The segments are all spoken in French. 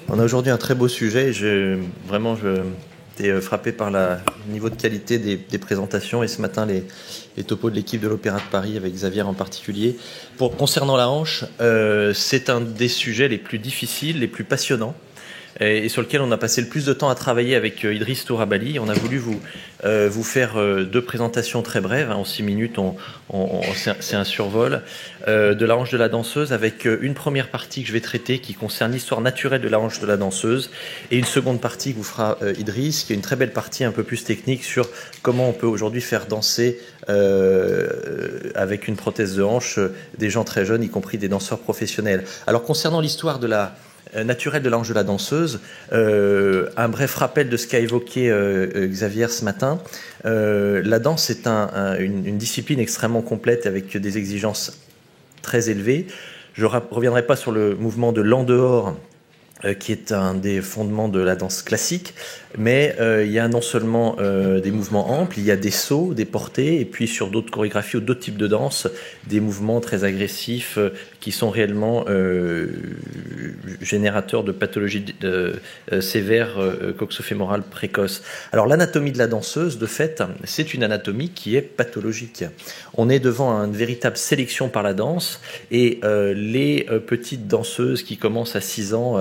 On a aujourd'hui un très beau sujet. Vraiment, je été frappé par le niveau de qualité des présentations et ce matin les topos de l'équipe de l'Opéra de Paris avec Xavier en particulier. Concernant la hanche, c'est un des sujets les plus difficiles, les plus passionnants et sur lequel on a passé le plus de temps à travailler avec Idriss Tourabali. On a voulu vous faire deux présentations très brèves, en 6 minutes, c'est un survol, de la hanche de la danseuse, avec une première partie que je vais traiter qui concerne l'histoire naturelle de la hanche de la danseuse, et une seconde partie que vous fera Idriss, qui est une très belle partie un peu plus technique sur comment on peut aujourd'hui faire danser avec une prothèse de hanche des gens très jeunes, y compris des danseurs professionnels. Alors concernant l'histoire de la naturelle de la hanche de la danseuse, un bref rappel de ce qu'a évoqué Xavier ce matin. La danse est une discipline extrêmement complète avec des exigences très élevées. Je ne reviendrai pas sur le mouvement de l'en-dehors, qui est un des fondements de la danse classique, mais il y a non seulement des mouvements amples, il y a des sauts, des portées, et puis sur d'autres chorégraphies ou d'autres types de danse, des mouvements très agressifs qui sont réellement générateurs de pathologies sévères coxofémorales précoces. Alors l'anatomie de la danseuse, de fait, c'est une anatomie qui est pathologique. On est devant une véritable sélection par la danse, et les petites danseuses qui commencent à 6 ans,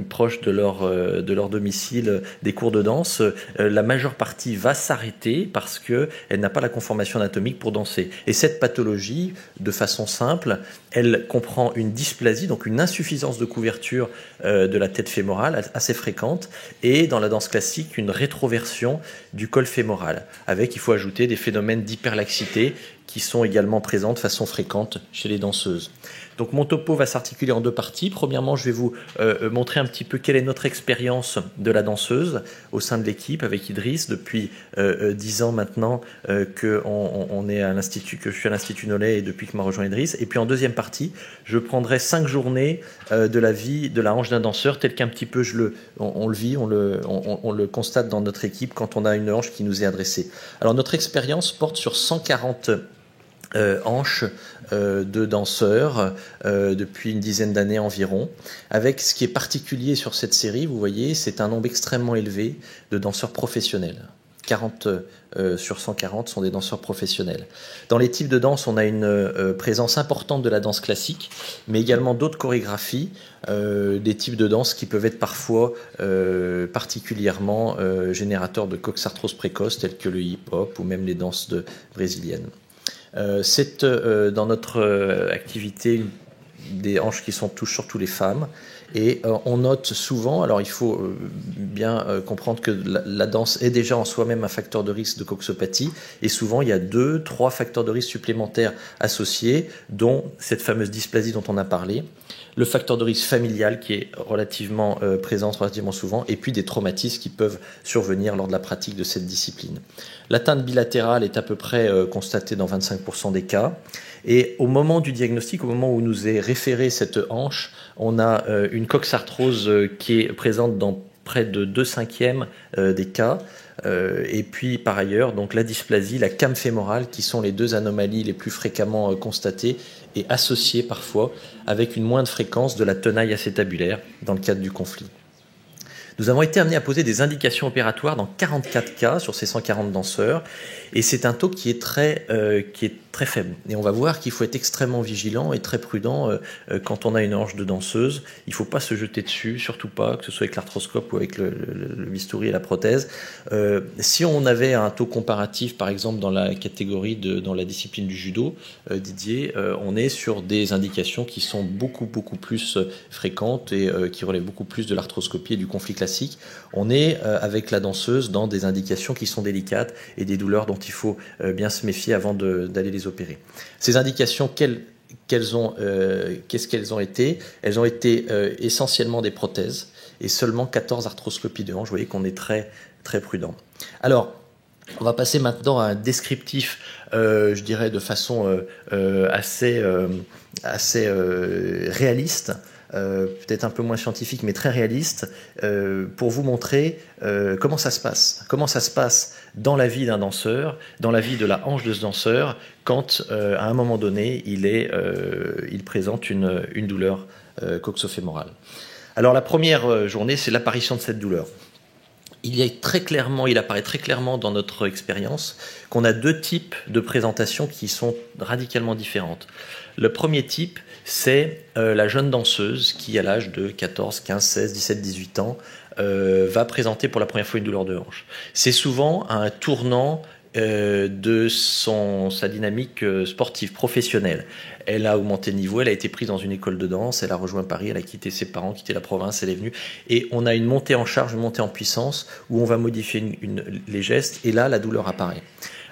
proches de leur domicile, des cours de danse, la majeure partie va s'arrêter parce qu'elle n'a pas la conformation anatomique pour danser. Et cette pathologie, de façon simple, elle comprend une dysplasie, donc une insuffisance de couverture de la tête fémorale assez fréquente, et dans la danse classique, une rétroversion du col fémoral, avec, il faut ajouter, des phénomènes d'hyperlaxité qui sont également présents de façon fréquente chez les danseuses. Donc mon topo va s'articuler en deux parties. Premièrement, je vais vous montrer un petit peu quelle est notre expérience de la danseuse au sein de l'équipe avec Idriss depuis 10 ans maintenant on est à l'Institut, que je suis à l'Institut Nollet et depuis que m'a rejoint Idriss. Et puis en deuxième partie, je prendrai 5 journées de la vie de la hanche d'un danseur, tel qu'un petit peu on le vit, on le constate dans notre équipe quand on a une hanche qui nous est adressée. Alors notre expérience porte sur 140 hanches de danseurs depuis une dizaine d'années environ. Avec ce qui est particulier sur cette série, vous voyez, c'est un nombre extrêmement élevé de danseurs professionnels. 40 sur 140 sont des danseurs professionnels. Dans les types de danse, on a une présence importante de la danse classique, mais également d'autres chorégraphies, des types de danse qui peuvent être parfois particulièrement générateurs de coxarthrose précoce, tels que le hip-hop ou même les danses brésiliennes. C'est dans notre activité des hanches qui sont surtout les femmes, et on note souvent, alors il faut bien comprendre que la danse est déjà en soi-même un facteur de risque de coxopathie, et souvent il y a 2-3 facteurs de risque supplémentaires associés, dont cette fameuse dysplasie dont on a parlé, le facteur de risque familial qui est relativement présent relativement souvent, et puis des traumatismes qui peuvent survenir lors de la pratique de cette discipline. L'atteinte bilatérale est à peu près constatée dans 25% des cas, et au moment du diagnostic, au moment où nous est référée cette hanche, on a une coxarthrose qui est présente dans près de 2/5 des cas, et puis par ailleurs donc la dysplasie, la came fémorale, qui sont les deux anomalies les plus fréquemment constatées et associées parfois avec une moindre fréquence de la tenaille acétabulaire dans le cadre du conflit. Nous avons été amenés à poser des indications opératoires dans 44 cas sur ces 140 danseurs, et c'est un taux qui est très faible. Et on va voir qu'il faut être extrêmement vigilant et très prudent quand on a une hanche de danseuse. Il ne faut pas se jeter dessus, surtout pas, que ce soit avec l'arthroscope ou avec le bistouri et la prothèse. Si on avait un taux comparatif, par exemple dans la catégorie dans la discipline du judo, Didier, on est sur des indications qui sont beaucoup plus fréquentes et qui relèvent beaucoup plus de l'arthroscopie et du conflit classique. On est avec la danseuse dans des indications qui sont délicates et des douleurs dont il faut bien se méfier avant d'aller les opérer. Ces indications, qu'est-ce qu'elles ont été? Elles ont été essentiellement des prothèses et seulement 14 arthroscopies de hanche. Vous voyez qu'on est très prudent. Alors, on va passer maintenant à un descriptif, je dirais de façon assez réaliste, peut-être un peu moins scientifique, mais très réaliste, pour vous montrer comment ça se passe dans la vie d'un danseur, dans la vie de la hanche de ce danseur, quand à un moment donné il présente une douleur coxofémorale. Alors la première journée, c'est l'apparition de cette douleur. Il apparaît très clairement dans notre expérience qu'on a deux types de présentations qui sont radicalement différentes. Le premier type, c'est la jeune danseuse qui, à l'âge de 14, 15, 16, 17, 18 ans, va présenter pour la première fois une douleur de hanche. C'est souvent un tournant de sa dynamique sportive, professionnelle. Elle a augmenté de niveau, elle a été prise dans une école de danse, elle a rejoint Paris, elle a quitté ses parents, quitté la province, elle est venue. Et on a une montée en charge, une montée en puissance, où on va modifier les gestes, et là, la douleur apparaît.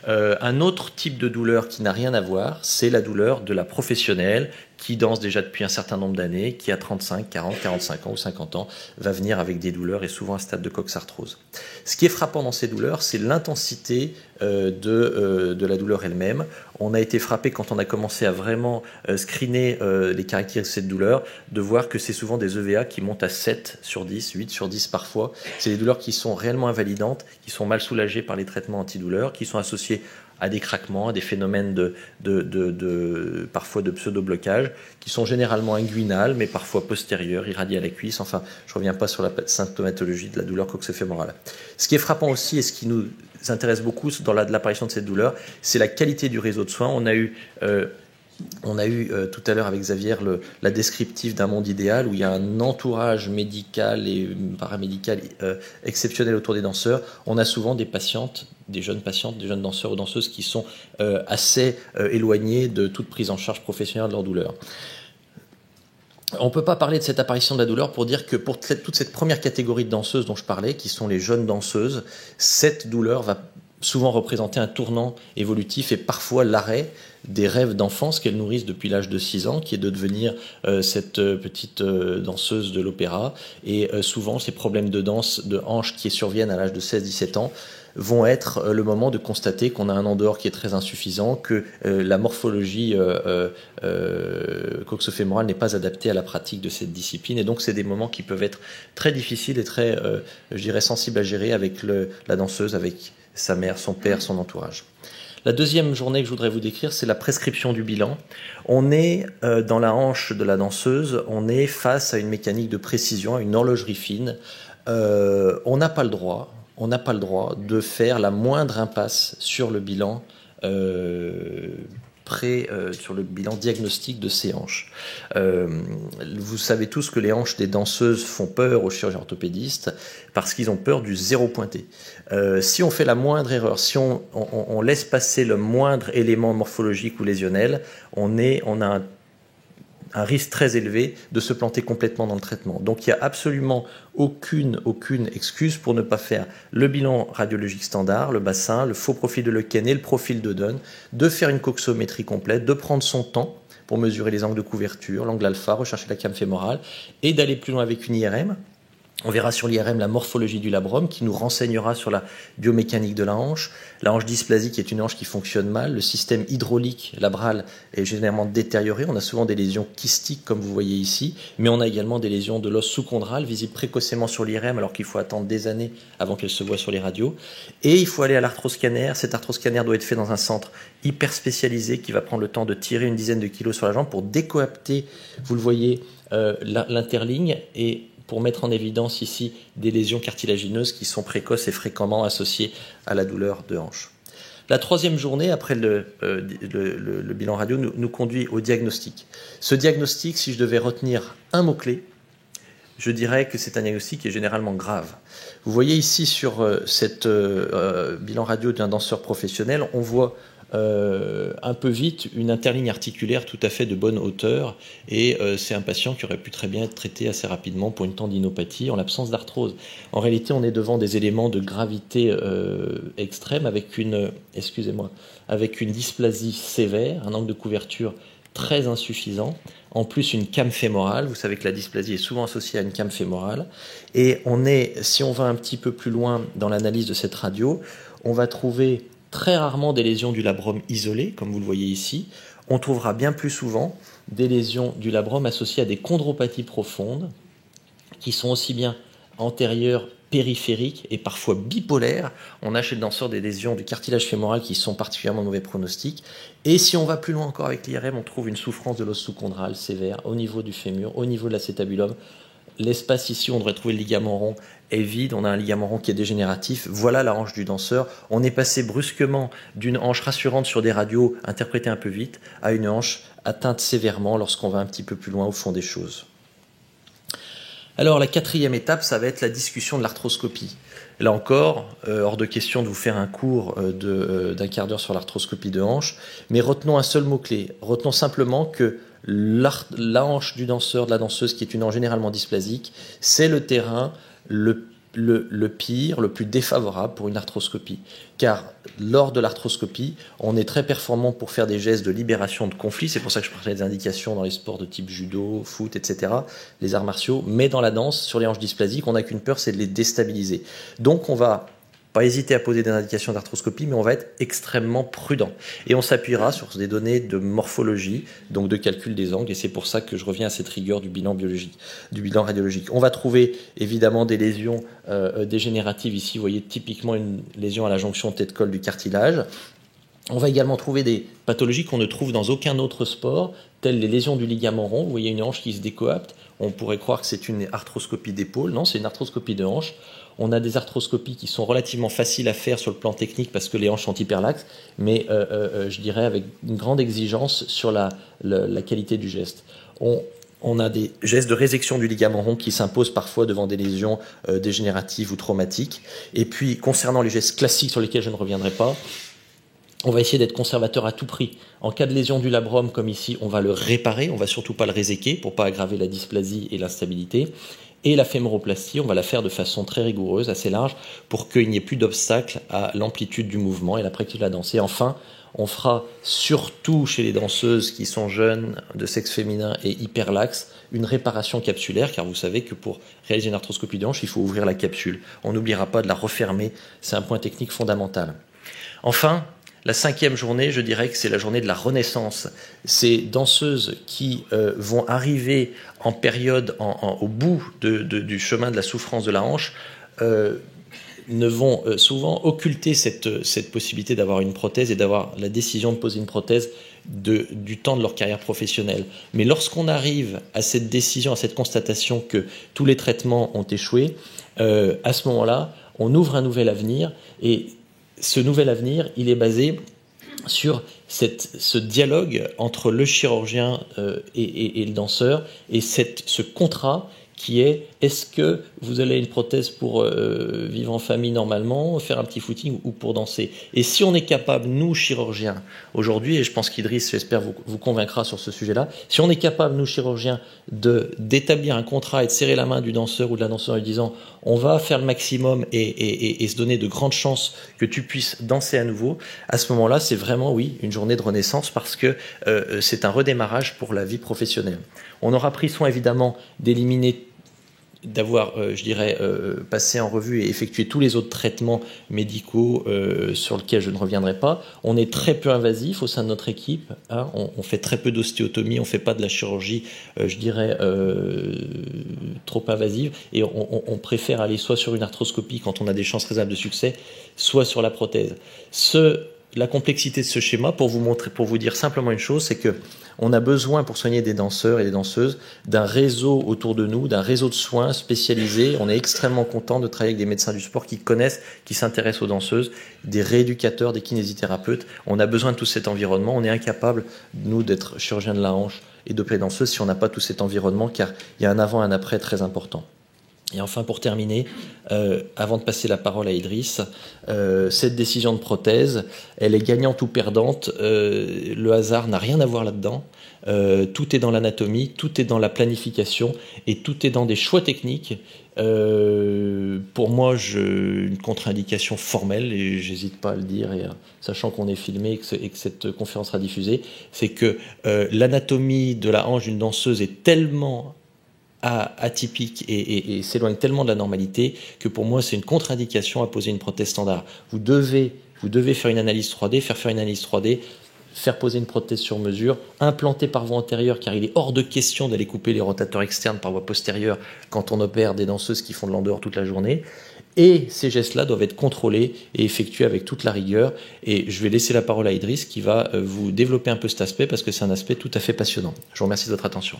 Un autre type de douleur qui n'a rien à voir, c'est la douleur de la professionnelle qui danse déjà depuis un certain nombre d'années, qui a 35, 40, 45 ans ou 50 ans, va venir avec des douleurs et souvent un stade de coxarthrose. Ce qui est frappant dans ces douleurs, c'est l'intensité de la douleur elle-même. On a été frappé quand on a commencé à vraiment screener les caractéristiques de cette douleur, de voir que c'est souvent des EVA qui montent à 7 sur 10, 8 sur 10 parfois. C'est des douleurs qui sont réellement invalidantes, qui sont mal soulagées par les traitements antidouleurs, qui sont associées à des craquements, à des phénomènes parfois de pseudo-blocage, qui sont généralement inguinales, mais parfois postérieures, irradiées à la cuisse. Enfin, je ne reviens pas sur la symptomatologie de la douleur coxofémorale. Ce qui est frappant aussi, et ce qui nous intéresse beaucoup dans l'apparition de cette douleur, c'est la qualité du réseau de soins. On a eu tout à l'heure avec Xavier la descriptive d'un monde idéal où il y a un entourage médical et paramédical exceptionnel autour des danseurs. On a souvent des jeunes danseurs ou danseuses qui sont assez éloignés de toute prise en charge professionnelle de leur douleur. On ne peut pas parler de cette apparition de la douleur pour dire que pour toute cette première catégorie de danseuses dont je parlais, qui sont les jeunes danseuses, cette douleur va souvent représenter un tournant évolutif et parfois l'arrêt des rêves d'enfance qu'elles nourrissent depuis l'âge de 6 ans, qui est de devenir cette petite danseuse de l'opéra. Et souvent, ces problèmes de danse, de hanche qui surviennent à l'âge de 16-17 ans, vont être le moment de constater qu'on a un en dehors qui est très insuffisant, que la morphologie coxofémorale n'est pas adaptée à la pratique de cette discipline. Et donc, c'est des moments qui peuvent être très difficiles et très, je dirais, sensibles à gérer avec la danseuse, avec sa mère, son père, son entourage. La deuxième journée que je voudrais vous décrire, c'est la prescription du bilan. On est dans la hanche de la danseuse, on est face à une mécanique de précision, à une horlogerie fine. On n'a pas le droit de faire la moindre impasse sur le bilan sur le bilan diagnostique de ces hanches. Vous savez tous que les hanches des danseuses font peur aux chirurgiens orthopédistes parce qu'ils ont peur du zéro pointé. Si on fait la moindre erreur, si on laisse passer le moindre élément morphologique ou lésionnel, on a un risque très élevé de se planter complètement dans le traitement. Donc il n'y a absolument aucune excuse pour ne pas faire le bilan radiologique standard, le bassin, le faux profil de Lequen et le profil de Dunn, de faire une coxométrie complète, de prendre son temps pour mesurer les angles de couverture, l'angle alpha, rechercher la came fémorale et d'aller plus loin avec une IRM. On verra sur l'IRM la morphologie du labrum qui nous renseignera sur la biomécanique de la hanche dysplasique est une hanche qui fonctionne mal. Le système hydraulique labral est généralement détérioré. On a souvent des lésions kystiques comme vous voyez ici, mais on a également des lésions de l'os sous-chondral visibles précocement sur l'IRM alors qu'il faut attendre des années avant qu'elles se voient sur les radios. Et il faut aller à l'arthroscanner. Cet arthroscanner doit être fait dans un centre hyper spécialisé qui va prendre le temps de tirer une dizaine de kilos sur la jambe pour décoapter, vous le voyez, l'interligne et pour mettre en évidence ici des lésions cartilagineuses qui sont précoces et fréquemment associées à la douleur de hanche. La troisième journée, après le bilan radio, nous conduit au diagnostic. Ce diagnostic, si je devais retenir un mot-clé, je dirais que c'est un diagnostic qui est généralement grave. Vous voyez ici sur cette bilan radio d'un danseur professionnel, on voit un peu vite une interligne articulaire tout à fait de bonne hauteur et c'est un patient qui aurait pu très bien être traité assez rapidement pour une tendinopathie en l'absence d'arthrose. En réalité, on est devant des éléments de gravité extrême avec une dysplasie sévère, un angle de couverture très insuffisant, en plus une came fémorale. Vous savez que la dysplasie est souvent associée à une came fémorale et si on va un petit peu plus loin dans l'analyse de cette radio, on va trouver très rarement des lésions du labrum isolées, comme vous le voyez ici. On trouvera bien plus souvent des lésions du labrum associées à des chondropathies profondes, qui sont aussi bien antérieures, périphériques et parfois bipolaires. On a chez le danseur des lésions du cartilage fémoral qui sont particulièrement mauvais pronostic. Et si on va plus loin encore avec l'IRM, on trouve une souffrance de l'os sous-chondral sévère au niveau du fémur, au niveau de l'acétabulum, l'espace ici, on devrait trouver le ligament rond, est vide, on a un ligament rond qui est dégénératif, voilà la hanche du danseur. On est passé brusquement d'une hanche rassurante sur des radios interprétées un peu vite à une hanche atteinte sévèrement lorsqu'on va un petit peu plus loin au fond des choses. Alors la quatrième étape, ça va être la discussion de l'arthroscopie. Là encore, hors de question de vous faire un cours d'un quart d'heure sur l'arthroscopie de hanche, mais retenons un seul mot-clé. Retenons simplement que la hanche du danseur, de la danseuse, qui est une hanche généralement dysplasique, c'est le terrain le pire, le plus défavorable pour une arthroscopie. Car lors de l'arthroscopie, on est très performant pour faire des gestes de libération de conflit. C'est pour ça que je parlais des indications dans les sports de type judo, foot, etc., les arts martiaux. Mais dans la danse, sur les hanches dysplasiques, on n'a qu'une peur, c'est de les déstabiliser. Donc on va pas hésiter à poser des indications d'arthroscopie, mais on va être extrêmement prudent. Et on s'appuiera sur des données de morphologie, donc de calcul des angles, et c'est pour ça que je reviens à cette rigueur du bilan biologique, du bilan radiologique. On va trouver évidemment des lésions dégénératives ici, vous voyez typiquement une lésion à la jonction tête-col du cartilage. On va également trouver des pathologies qu'on ne trouve dans aucun autre sport, telles les lésions du ligament rond. Vous voyez une hanche qui se décoapte. On pourrait croire que c'est une arthroscopie d'épaule. Non, c'est une arthroscopie de hanche. On a des arthroscopies qui sont relativement faciles à faire sur le plan technique parce que les hanches sont hyperlaxes, mais je dirais avec une grande exigence sur la qualité du geste. On a des gestes de résection du ligament rond qui s'imposent parfois devant des lésions dégénératives ou traumatiques. Et puis, concernant les gestes classiques sur lesquels je ne reviendrai pas, on va essayer d'être conservateur à tout prix. En cas de lésion du labrum, comme ici, on va le réparer, on va surtout pas le réséquer pour pas aggraver la dysplasie et l'instabilité. Et la fémoroplastie, on va la faire de façon très rigoureuse, assez large, pour qu'il n'y ait plus d'obstacle à l'amplitude du mouvement et la pratique de la danse. Et enfin, on fera surtout chez les danseuses qui sont jeunes, de sexe féminin et hyperlaxes, une réparation capsulaire, car vous savez que pour réaliser une arthroscopie de hanche, il faut ouvrir la capsule. On n'oubliera pas de la refermer, c'est un point technique fondamental. Enfin, la cinquième journée, je dirais que c'est la journée de la renaissance. Ces danseuses qui vont arriver en période, au bout du chemin de la souffrance de la hanche, ne vont souvent occulter cette possibilité d'avoir une prothèse et d'avoir la décision de poser une prothèse du temps de leur carrière professionnelle. Mais lorsqu'on arrive à cette décision, à cette constatation que tous les traitements ont échoué, à ce moment-là, on ouvre un nouvel avenir et ce nouvel avenir, il est basé sur ce dialogue entre le chirurgien et le danseur et ce contrat qui est: est-ce que vous allez une prothèse pour vivre en famille normalement, faire un petit footing ou pour danser? Et si on est capable, nous chirurgiens, aujourd'hui, et je pense qu'Idriss, j'espère, vous convaincra sur ce sujet-là, si on est capable, nous chirurgiens, d'établir un contrat et de serrer la main du danseur ou de la danseuse en lui disant on va faire le maximum et se donner de grandes chances que tu puisses danser à nouveau, à ce moment-là, c'est vraiment, oui, une journée de renaissance parce que c'est un redémarrage pour la vie professionnelle. On aura pris soin, évidemment, d'éliminer, d'avoir, passé en revue et effectué tous les autres traitements médicaux sur lesquels je ne reviendrai pas. On est très peu invasif au sein de notre équipe. Hein. On fait très peu d'ostéotomie, on ne fait pas de la chirurgie, trop invasive. Et on préfère aller soit sur une arthroscopie quand on a des chances raisonnables de succès, soit sur la prothèse. La complexité de ce schéma, pour vous dire simplement une chose, c'est que on a besoin, pour soigner des danseurs et des danseuses, d'un réseau autour de nous, d'un réseau de soins spécialisés. On est extrêmement content de travailler avec des médecins du sport qui connaissent, qui s'intéressent aux danseuses, des rééducateurs, des kinésithérapeutes. On a besoin de tout cet environnement. On est incapable, nous, d'être chirurgien de la hanche et d'opérer danseuse si on n'a pas tout cet environnement, car il y a un avant et un après très important. Et enfin, pour terminer, avant de passer la parole à Idriss, cette décision de prothèse, elle est gagnante ou perdante. Le hasard n'a rien à voir là-dedans. Tout est dans l'anatomie, tout est dans la planification et tout est dans des choix techniques. Pour moi, une contre-indication formelle, et j'hésite pas à le dire, et sachant qu'on est filmé et que cette conférence sera diffusée, c'est que l'anatomie de la hanche d'une danseuse est tellement atypique et s'éloigne tellement de la normalité que pour moi c'est une contre-indication à poser une prothèse standard. Vous devez faire une analyse 3D, faire une analyse 3D, faire poser une prothèse sur mesure, implantée par voie antérieure, car il est hors de question d'aller couper les rotateurs externes par voie postérieure quand on opère des danseuses qui font de l'en-dehors toute la journée. Et ces gestes-là doivent être contrôlés et effectués avec toute la rigueur. Et je vais laisser la parole à Idriss qui va vous développer un peu cet aspect parce que c'est un aspect tout à fait passionnant. Je vous remercie de votre attention.